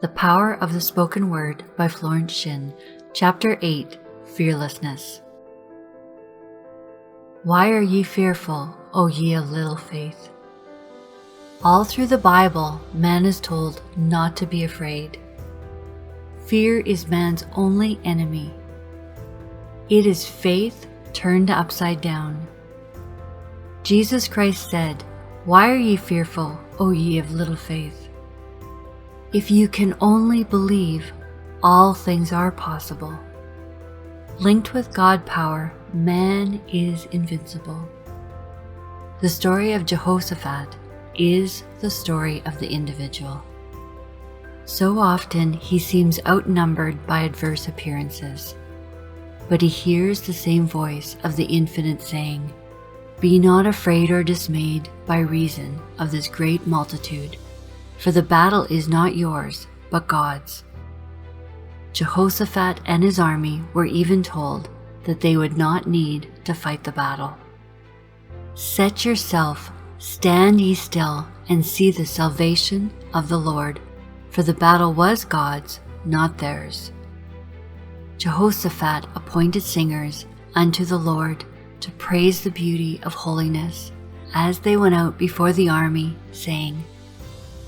The Power of the Spoken Word by Florence Shinn, Chapter 8, Fearlessness. Why are ye fearful, O ye of little faith? All through the Bible, man is told not to be afraid. Fear is man's only enemy. It is faith turned upside down. Jesus Christ said, "Why are ye fearful, O ye of little faith?" If you can only believe, all things are possible. Linked with God power, man is invincible. The story of Jehoshaphat is the story of the individual. So often he seems outnumbered by adverse appearances, but he hears the same voice of the Infinite saying, "Be not afraid or dismayed by reason of this great multitude, for the battle is not yours, but God's." Jehoshaphat and his army were even told that they would not need to fight the battle. Set yourself, stand ye still, and see the salvation of the Lord, for the battle was God's, not theirs. Jehoshaphat appointed singers unto the Lord to praise the beauty of holiness, as they went out before the army, saying,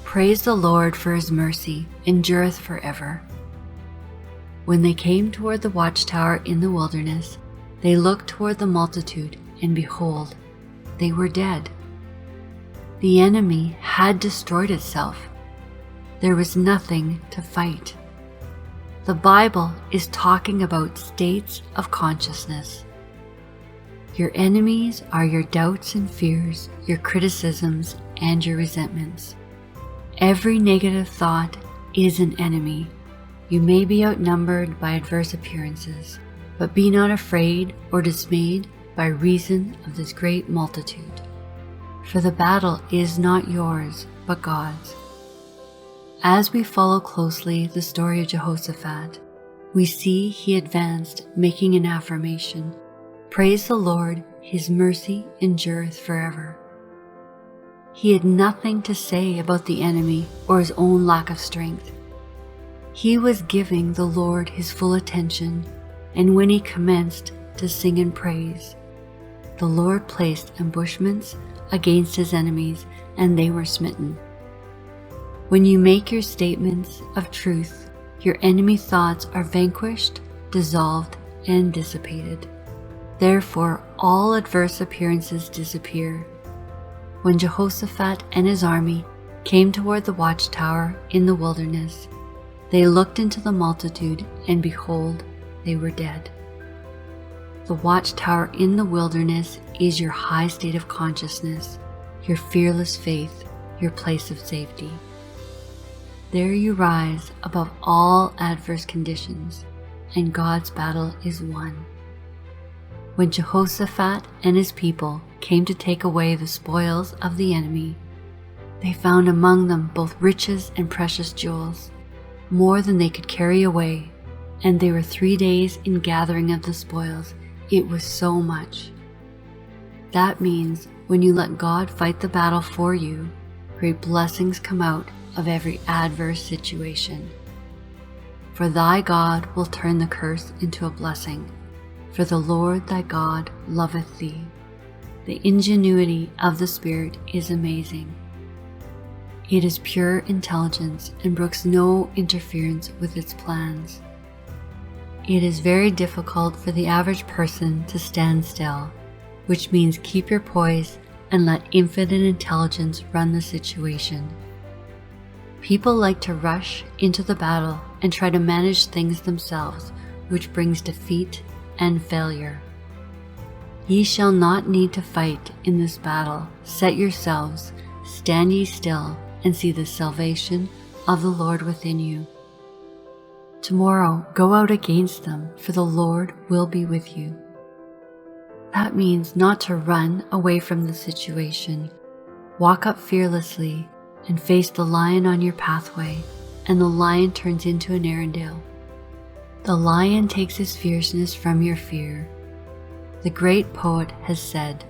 "Praise the Lord, for his mercy endureth forever." When they came toward the watchtower in the wilderness, they looked toward the multitude, and behold, they were dead. The enemy had destroyed itself. There was nothing to fight. The Bible is talking about states of consciousness. Your enemies are your doubts and fears, your criticisms, and your resentments. Every negative thought is an enemy. You may be outnumbered by adverse appearances, but be not afraid or dismayed by reason of this great multitude. For the battle is not yours, but God's. As we follow closely the story of Jehoshaphat, we see he advanced, making an affirmation, "Praise the Lord, his mercy endureth forever." He had nothing to say about the enemy or his own lack of strength. He was giving the Lord his full attention, and when he commenced to sing and praise, the Lord placed ambushments against his enemies, and they were smitten. When you make your statements of truth, your enemy thoughts are vanquished, dissolved, and dissipated. Therefore, all adverse appearances disappear. When Jehoshaphat and his army came toward the watchtower in the wilderness, they looked into the multitude, and behold, they were dead. The watchtower in the wilderness is your high state of consciousness, your fearless faith, your place of safety. There you rise above all adverse conditions, and God's battle is won. When Jehoshaphat and his people came to take away the spoils of the enemy, they found among them both riches and precious jewels, more than they could carry away, and they were 3 days in gathering of the spoils. It was so much. That means when you let God fight the battle for you, great blessings come out of every adverse situation. For thy God will turn the curse into a blessing, for the Lord thy God loveth thee. The ingenuity of the Spirit is amazing. It is pure intelligence and brooks no interference with its plans. It is very difficult for the average person to stand still, which means keep your poise and let infinite intelligence run the situation. People like to rush into the battle and try to manage things themselves, which brings defeat and failure. Ye shall not need to fight in this battle. Set yourselves, stand ye still, and see the salvation of the Lord within you. Tomorrow go out against them, for the Lord will be with you. That means not to run away from the situation. Walk up fearlessly and face the lion on your pathway, and the lion turns into an Arendelle. The lion takes his fierceness from your fear. The great poet has said,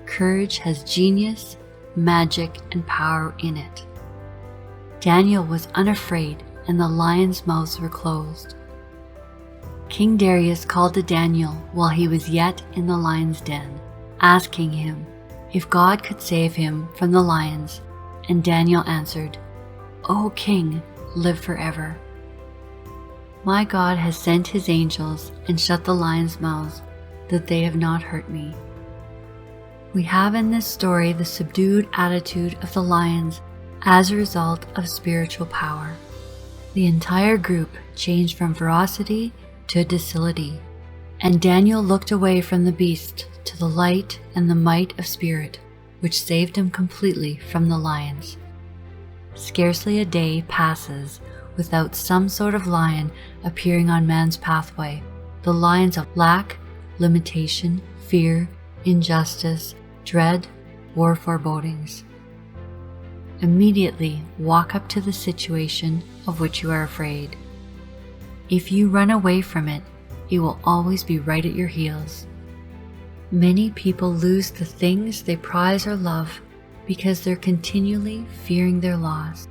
"Courage has genius, magic, and power in it." Daniel was unafraid and the lions' mouths were closed. King Darius called to Daniel while he was yet in the lion's den, asking him if God could save him from the lions, and Daniel answered, "O King, live forever. My God has sent his angels and shut the lions' mouths, that they have not hurt me." We have in this story the subdued attitude of the lions as a result of spiritual power. The entire group changed from ferocity to docility, and Daniel looked away from the beast to the light and the might of spirit, which saved him completely from the lions. Scarcely a day passes without some sort of lion appearing on man's pathway, the lions of lack, limitation, fear, injustice, dread, or forebodings. Immediately walk up to the situation of which you are afraid. If you run away from it, it will always be right at your heels. Many people lose the things they prize or love because they're continually fearing their loss.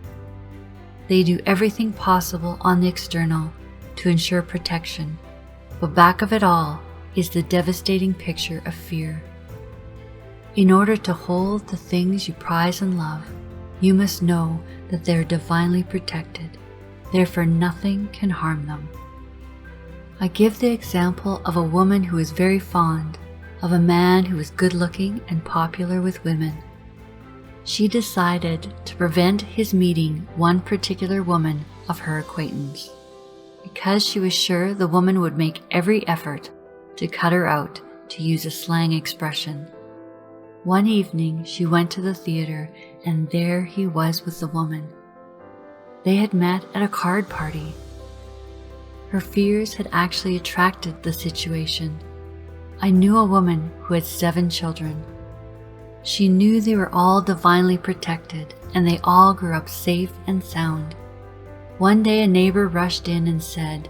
They do everything possible on the external to ensure protection, but back of it all is the devastating picture of fear. In order to hold the things you prize and love, you must know that they are divinely protected, therefore nothing can harm them. I give the example of a woman who is very fond of a man who is good-looking and popular with women. She decided to prevent his meeting one particular woman of her acquaintance, because she was sure the woman would make every effort to cut her out, to use a slang expression. One evening she went to the theater, and there he was with the woman. They had met at a card party. Her fears had actually attracted the situation. I knew a woman who had 7 children. She knew they were all divinely protected, and they all grew up safe and sound. One day a neighbor rushed in and said,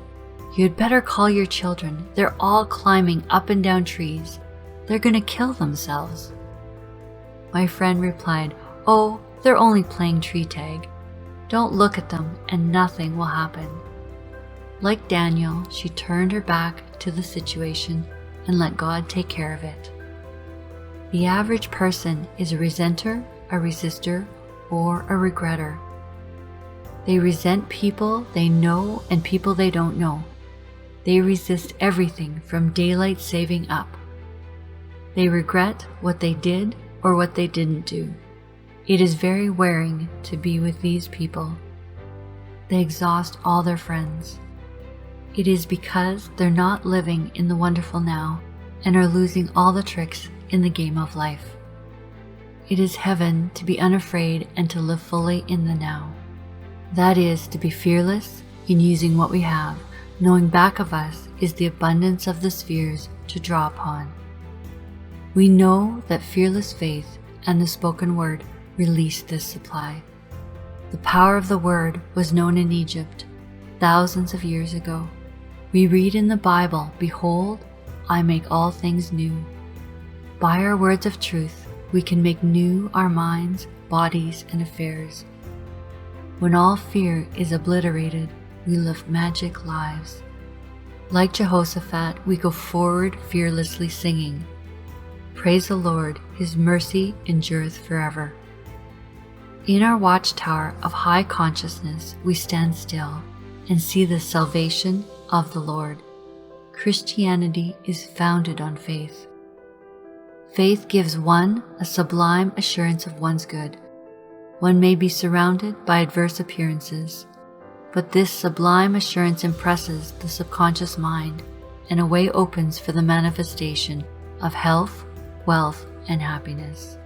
"You had better call your children. They're all climbing up and down trees. They're going to kill themselves." My friend replied, "Oh, they're only playing tree tag. Don't look at them and nothing will happen." Like Daniel, she turned her back to the situation and let God take care of it. The average person is a resenter, a resistor, or a regretter. They resent people they know and people they don't know. They resist everything from daylight saving up. They regret what they did or what they didn't do. It is very wearing to be with these people. They exhaust all their friends. It is because they're not living in the wonderful now and are losing all the tricks in the game of life. It is heaven to be unafraid and to live fully in the now. That is, to be fearless in using what we have, knowing back of us is the abundance of the spheres to draw upon. We know that fearless faith and the spoken word release this supply. The power of the word was known in Egypt thousands of years ago. We read in the Bible, "Behold, I make all things new." By our words of truth, we can make new our minds, bodies, and affairs. When all fear is obliterated, we live magic lives. Like Jehoshaphat, we go forward fearlessly singing, "Praise the Lord, his mercy endureth forever." In our watchtower of high consciousness, we stand still and see the salvation of the Lord. Christianity is founded on faith. Faith gives one a sublime assurance of one's good. One may be surrounded by adverse appearances, but this sublime assurance impresses the subconscious mind, and a way opens for the manifestation of health, wealth, and happiness.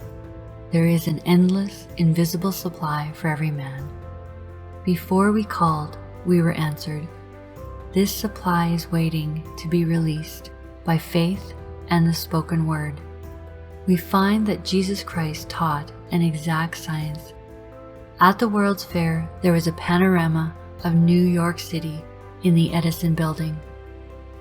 There is an endless, invisible supply for every man. Before we called, we were answered. This supply is waiting to be released by faith and the spoken word. We find that Jesus Christ taught an exact science. At the World's Fair, there was a panorama of New York City in the Edison building.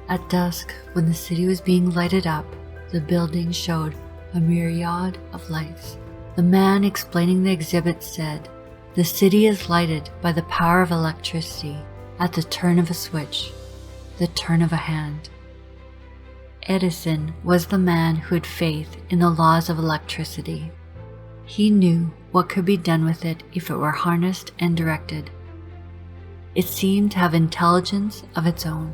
At dusk, when the city was being lighted up, the building showed a myriad of lights. The man explaining the exhibit said, The city is lighted by the power of electricity at the turn of a switch, the turn of a hand. Edison was the man who had faith in the laws of electricity. He knew what could be done with it if it were harnessed and directed. It seemed to have intelligence of its own.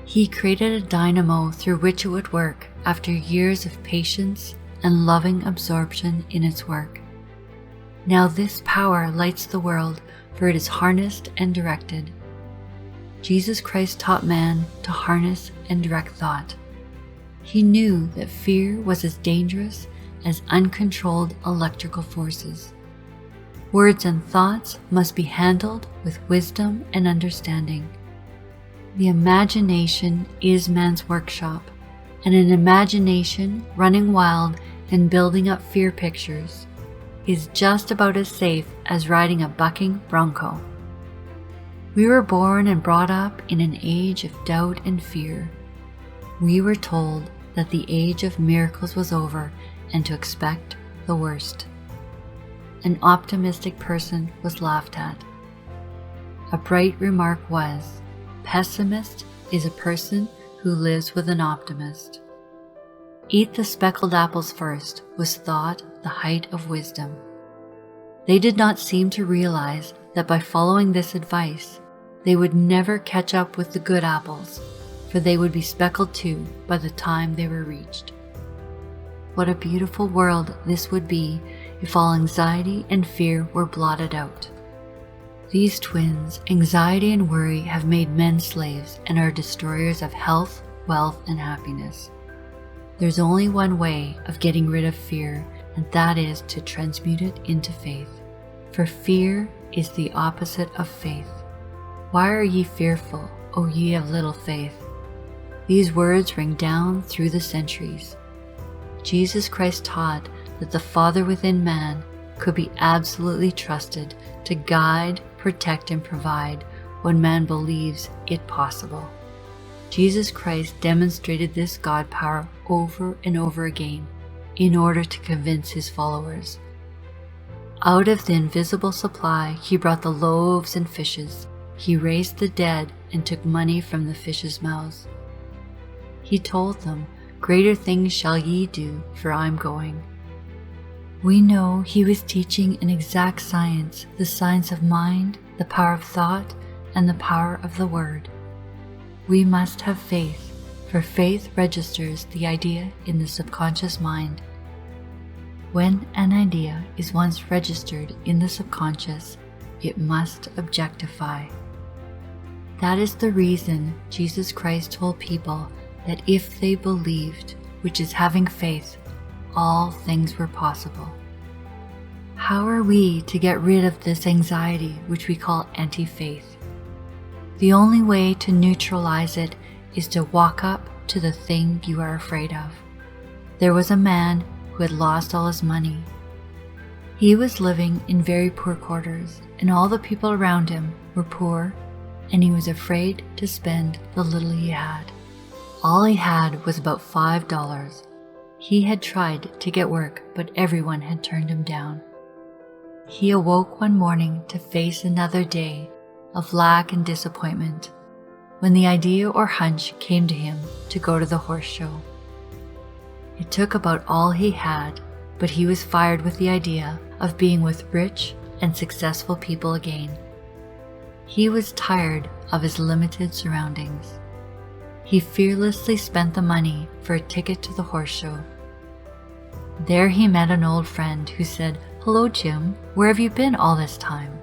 He created a dynamo through which it would work after years of patience and loving absorption in its work. Now this power lights the world, for it is harnessed and directed. Jesus Christ taught man to harness and direct thought. He knew that fear was as dangerous as uncontrolled electrical forces. Words and thoughts must be handled with wisdom and understanding. The imagination is man's workshop, and an imagination running wild and building up fear pictures is just about as safe as riding a bucking bronco. We were born and brought up in an age of doubt and fear. We were told that the age of miracles was over and to expect the worst. An optimistic person was laughed at. A bright remark was, "Pessimist is a person who lives with an optimist." Eat the speckled apples first was thought the height of wisdom. They did not seem to realize that by following this advice, they would never catch up with the good apples, for they would be speckled too by the time they were reached. What a beautiful world this would be if all anxiety and fear were blotted out. These twins, anxiety and worry, have made men slaves and are destroyers of health, wealth, and happiness. There's only one way of getting rid of fear, and that is to transmute it into faith. For fear is the opposite of faith. Why are ye fearful, O ye of little faith? These words ring down through the centuries. Jesus Christ taught that the Father within man could be absolutely trusted to guide, protect, and provide when man believes it possible. Jesus Christ demonstrated this God power over and over again in order to convince his followers. Out of the invisible supply, he brought the loaves and fishes. He raised the dead and took money from the fishes' mouths. He told them, "Greater things shall ye do, for I'm going." We know he was teaching an exact science, the science of mind, the power of thought, and the power of the word. We must have faith, for faith registers the idea in the subconscious mind. When an idea is once registered in the subconscious, it must objectify. That is the reason Jesus Christ told people that if they believed, which is having faith, all things were possible. How are we to get rid of this anxiety which we call anti-faith? The only way to neutralize it is to walk up to the thing you are afraid of. There was a man who had lost all his money. He was living in very poor quarters, and all the people around him were poor, and he was afraid to spend the little he had. All he had was about $5. He had tried to get work, but everyone had turned him down. He awoke one morning to face another day of lack and disappointment, when the idea or hunch came to him to go to the horse show. It took about all he had, but he was fired with the idea of being with rich and successful people again. He was tired of his limited surroundings. He fearlessly spent the money for a ticket to the horse show. There he met an old friend who said, "Hello, Jim, where have you been all this time?"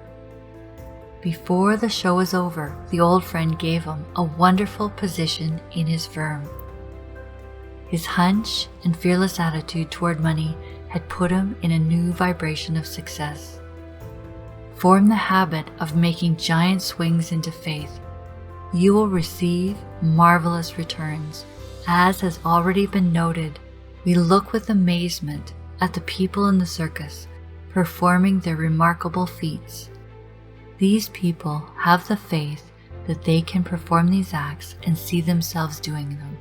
Before the show was over, the old friend gave him a wonderful position in his firm. His hunch and fearless attitude toward money had put him in a new vibration of success. Form the habit of making giant swings into faith. You will receive marvelous returns. As has already been noted, we look with amazement at the people in the circus performing their remarkable feats. These people have the faith that they can perform these acts and see themselves doing them.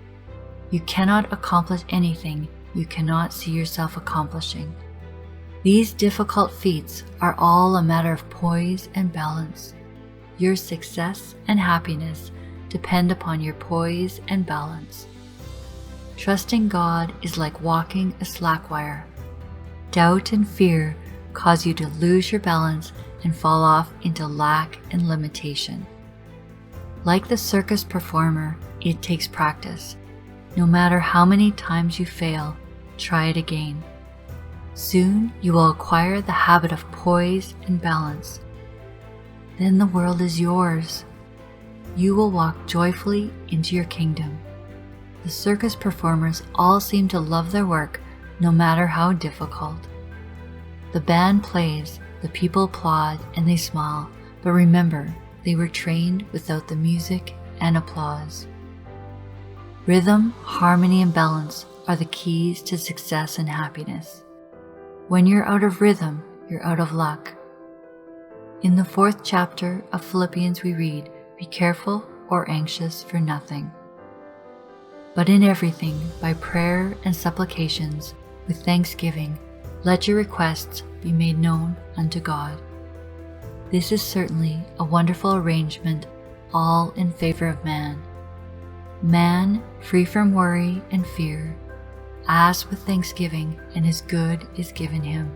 You cannot accomplish anything you cannot see yourself accomplishing. These difficult feats are all a matter of poise and balance. Your success and happiness depend upon your poise and balance. Trusting God is like walking a slack wire. Doubt and fear cause you to lose your balance and fall off into lack and limitation. Like the circus performer, it takes practice. No matter how many times you fail, try it again. Soon you will acquire the habit of poise and balance. Then the world is yours. You will walk joyfully into your kingdom. The circus performers all seem to love their work, no matter how difficult. The band plays, the people applaud, and they smile, but remember, they were trained without the music and applause. Rhythm, harmony, and balance are the keys to success and happiness. When you're out of rhythm, you're out of luck. In the 4th chapter of Philippians we read, "Be careful or anxious for nothing, but in everything, by prayer and supplications, with thanksgiving, let your requests be made known unto God." This is certainly a wonderful arrangement, all in favor of man. Man, free from worry and fear, asks with thanksgiving, and his good is given him.